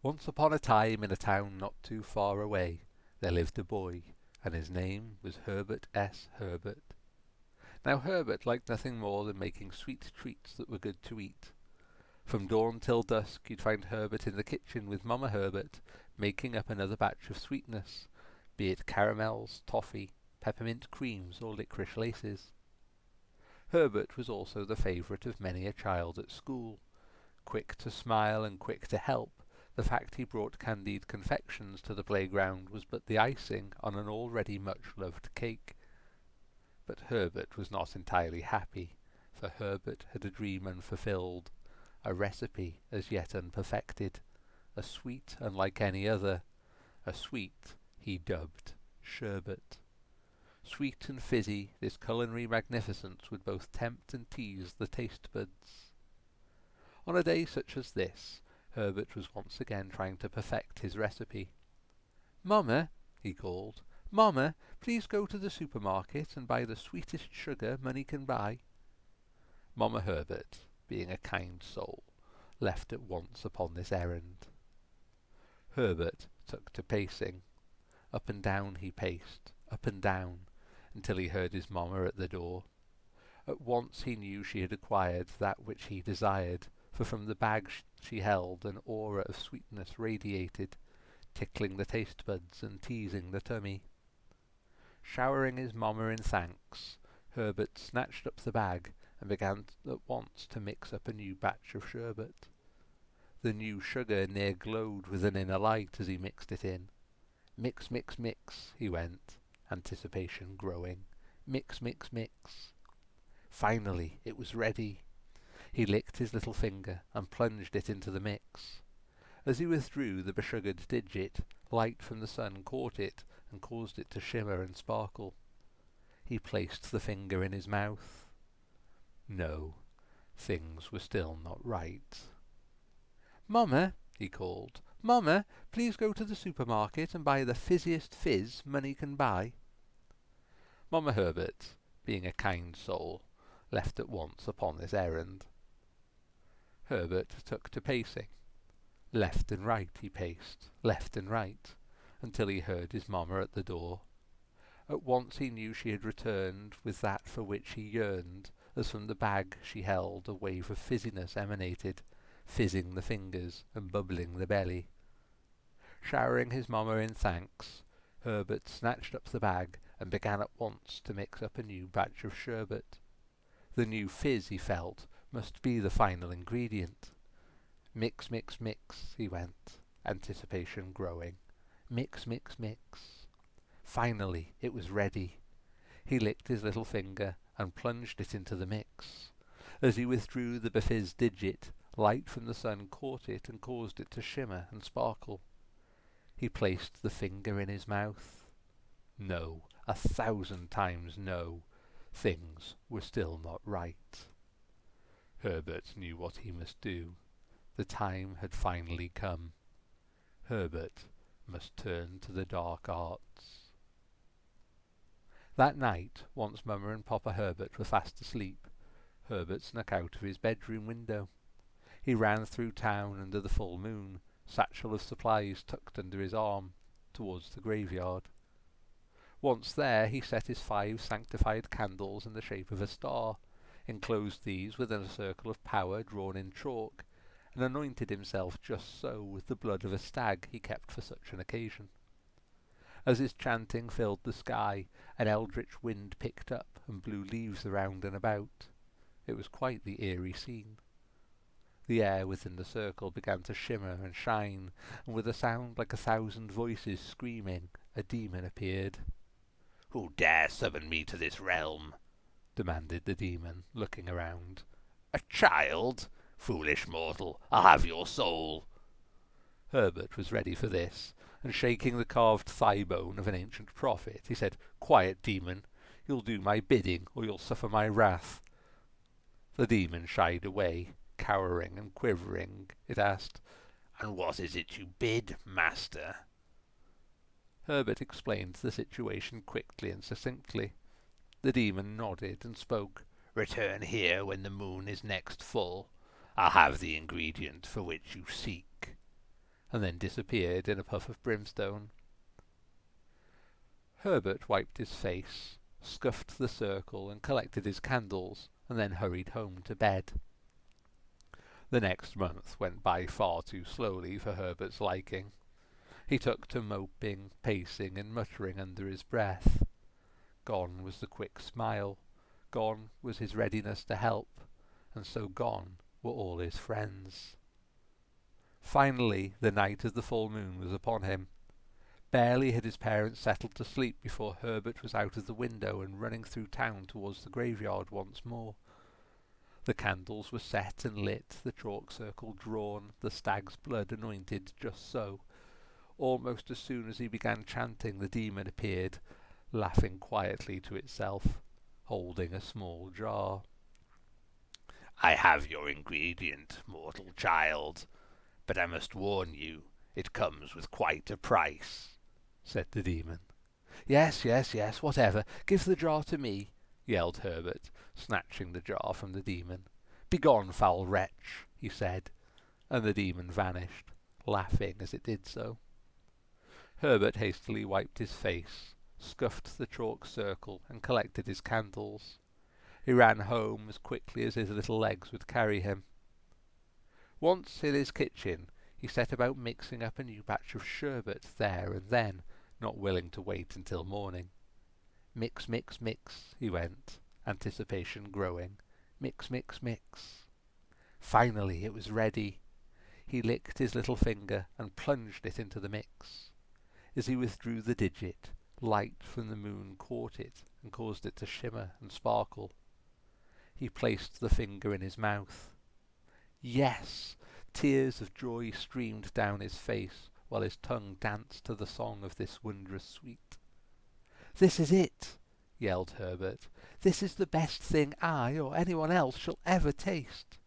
Once upon a time, in a town not too far away, there lived a boy, and his name was Herbert S. Herbert. Now Herbert liked nothing more than making sweet treats that were good to eat. From dawn till dusk you'd find Herbert in the kitchen with Mamma Herbert, making up another batch of sweetness, be it caramels, toffee, peppermint creams, or licorice laces. Herbert was also the favourite of many a child at school. Quick to smile and quick to help, the fact he brought candied confections to the playground was but the icing on an already much-loved cake. But Herbert was not entirely happy, for Herbert had a dream unfulfilled, a recipe as yet unperfected, a sweet unlike any other, a sweet he dubbed Sherbert. Sweet and fizzy, this culinary magnificence would both tempt and tease the taste buds. On a day such as this, Herbert was once again trying to perfect his recipe. "Mamma," he called, "Mamma, please go to the supermarket and buy the sweetest sugar money can buy." Mamma Herbert, being a kind soul, left at once upon this errand. Herbert took to pacing. Up and down he paced, up and down, until he heard his mamma at the door. At once he knew she had acquired that which he desired, for from the bag she held an aura of sweetness radiated, tickling the taste buds and teasing the tummy. Showering his mamma in thanks, Herbert snatched up the bag and began at once to mix up a new batch of sherbet. The new sugar near glowed with an inner light as he mixed it in. Mix, mix, mix, he went, anticipation growing. Mix, mix, mix. Finally it was ready. He licked his little finger and plunged it into the mix. As he withdrew the besugared digit, light from the sun caught it and caused it to shimmer and sparkle. He placed the finger in his mouth. No, things were still not right. "Mamma," he called, "Mamma, please go to the supermarket and buy the fizziest fizz money can buy." Mamma Herbert, being a kind soul, left at once upon this errand. Herbert took to pacing. Left and right he paced, left and right, until he heard his mamma at the door. At once he knew she had returned with that for which he yearned, as from the bag she held a wave of fizziness emanated, fizzing the fingers and bubbling the belly. Showering his mamma in thanks, Herbert snatched up the bag and began at once to mix up a new batch of sherbet. The new fizz, he felt, must be the final ingredient. Mix, mix, mix, he went, anticipation growing. Mix, mix, mix. Finally it was ready. He licked his little finger and plunged it into the mix. As he withdrew the befizzed digit, light from the sun caught it and caused it to shimmer and sparkle. He placed the finger in his mouth. No, 1,000 times no. Things were still not right. Herbert knew what he must do. The time had finally come. Herbert must turn to the dark arts. That night, once Mumma and Papa Herbert were fast asleep, Herbert snuck out of his bedroom window. He ran through town under the full moon, satchel of supplies tucked under his arm, towards the graveyard. Once there, he set his 5 sanctified candles in the shape of a star, enclosed these within a circle of power drawn in chalk, and anointed himself just so with the blood of a stag he kept for such an occasion. As his chanting filled the sky, an eldritch wind picked up and blew leaves around and about. It was quite the eerie scene. The air within the circle began to shimmer and shine, and with a sound like 1,000 voices screaming, a demon appeared. "Who dare summon me to this realm?" demanded the demon, looking around. "A child? Foolish mortal, I'll have your soul." Herbert was ready for this, and shaking the carved thigh-bone of an ancient prophet, he said, "Quiet, demon. You'll do my bidding, or you'll suffer my wrath." The demon shied away, cowering and quivering. It asked, "And what is it you bid, master?" Herbert explained the situation quickly and succinctly. The demon nodded and spoke. "Return here when the moon is next full. I'll have the ingredient for which you seek." and then disappeared in a puff of brimstone. Herbert wiped his face, scuffed the circle, and collected his candles, and then hurried home to bed. The next month went by far too slowly for Herbert's liking. He took to moping, pacing, and muttering under his breath. Gone was the quick smile, gone was his readiness to help, and so gone were all his friends. Finally, the night of the full moon was upon him. Barely had his parents settled to sleep before Herbert was out of the window and running through town towards the graveyard once more. The candles were set and lit, the chalk circle drawn, the stag's blood anointed just so. Almost as soon as he began chanting, the demon appeared, laughing quietly to itself, holding a small jar. "I have your ingredient, mortal child, but I must warn you, it comes with quite a price," said the demon. Yes, whatever. Give the jar to me," yelled Herbert, snatching the jar from the demon. "Begone, foul wretch," he said, and the demon vanished, laughing as it did so. Herbert hastily wiped his face, scuffed the chalk circle, and collected his candles. He ran home as quickly as his little legs would carry him. Once in his kitchen, he set about mixing up a new batch of sherbet there and then, not willing to wait until morning. Mix, mix, mix, he went, anticipation growing. Mix, mix, mix. Finally it was ready. He licked his little finger and plunged it into the mix. As he withdrew the digit, light from the moon caught it and caused it to shimmer and sparkle. He placed the finger in his mouth. Yes! Tears of joy streamed down his face, while his tongue danced to the song of this wondrous sweet. "This is it!" yelled Herbert. "This is the best thing I or anyone else shall ever taste."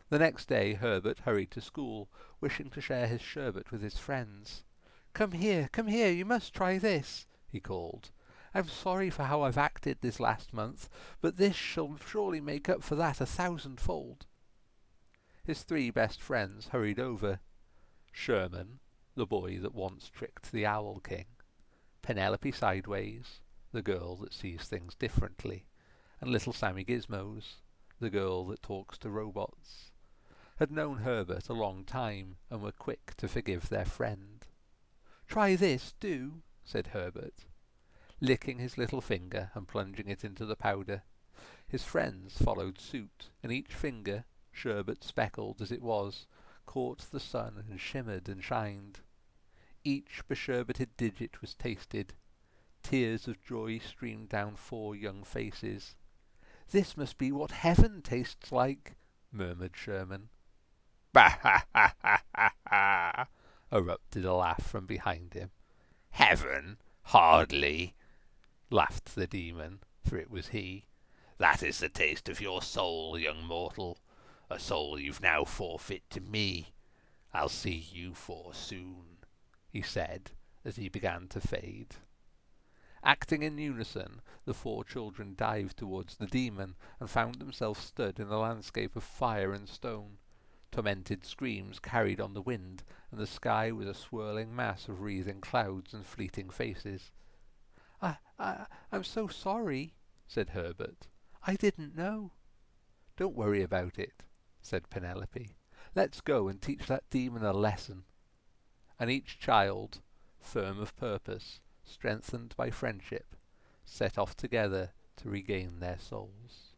The next day Herbert hurried to school, wishing to share his sherbet with his friends. Come here, you must try this," he called. "I'm sorry for how I've acted this last month, but this shall surely make up for that 1,000-fold." His 3 best friends hurried over. Sherman, the boy that once tricked the Owl King, Penelope Sideways, the girl that sees things differently, and little Sammy Gizmos, the girl that talks to robots, had known Herbert a long time and were quick to forgive their friend. "Try this, do," said Herbert, licking his little finger and plunging it into the powder. His friends followed suit, and each finger, sherbet speckled as it was, caught the sun and shimmered and shined. Each besherbeted digit was tasted. Tears of joy streamed down 4 young faces. "This must be what heaven tastes like," murmured Sherman. "Bah, ha, ha, ha, ha, ha!" erupted a laugh from behind him. "Heaven? Hardly," laughed the demon, for it was he. "That is the taste of your soul, young mortal, a soul you've now forfeit to me. I'll see you for soon," he said, as he began to fade. Acting in unison, the 4 children dived towards the demon, and found themselves stood in a landscape of fire and stone. Tormented screams carried on the wind, and the sky was a swirling mass of wreathing clouds and fleeting faces. I'm so sorry," said Herbert. "I didn't know." "Don't worry about it," said Penelope. "Let's go and teach that demon a lesson." And each child, firm of purpose, strengthened by friendship, set off together to regain their souls.